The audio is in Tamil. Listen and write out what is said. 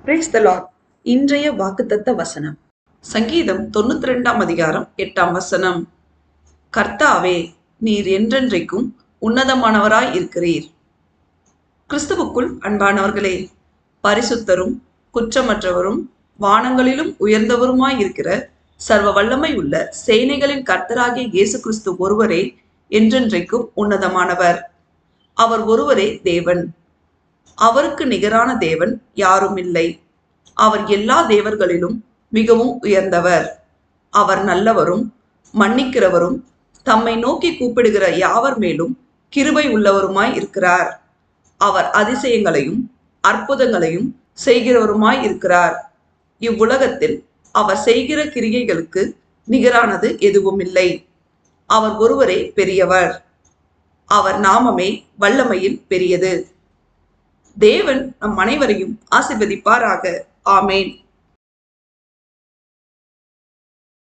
Praise the Lord. இன்றைய வாக்குத்தத்த வசனம் சங்கீதம் 92 அதிகாரம் 8 வசனம். கர்த்தாவே, நீர் என்றென்றைக்கும் உன்னதமானவராய் இருக்கிறீர். கிறிஸ்துவுக்குள் அன்பானவர்களே, பரிசுத்தரும் குற்றமற்றவரும் வானங்களிலும் உயர்ந்தவருமாய் இருக்கிற சர்வ வல்லமை உள்ள சேனைகளின் கர்த்தராகிய இயேசு கிறிஸ்து ஒருவரே என்றென்றைக்கும் உன்னதமானவர். அவர் ஒருவரே தேவன். அவருக்கு நிகரான தேவன் யாரும் இல்லை. அவர் எல்லா தேவர்களிலும் மிகவும் உயர்ந்தவர். அவர் நல்லவரும் மன்னிக்கிறவரும் தம்மை நோக்கி கூப்பிடுகிற யாவர் மேலும் கிருபை உள்ளவருமாய் இருக்கிறார். அவர் அதிசயங்களையும் அற்புதங்களையும் செய்கிறவருமாய் இருக்கிறார். இவ்வுலகத்தில் அவர் செய்கிற கிரியைகளுக்கு நிகரானது எதுவும் இல்லை. அவர் ஒருவரே பெரியவர். அவர் நாமமே வல்லமையில் பெரியது. தேவன் நம் அனைவரையும் ஆசீர்வதிப்பாராக. ஆமேன்.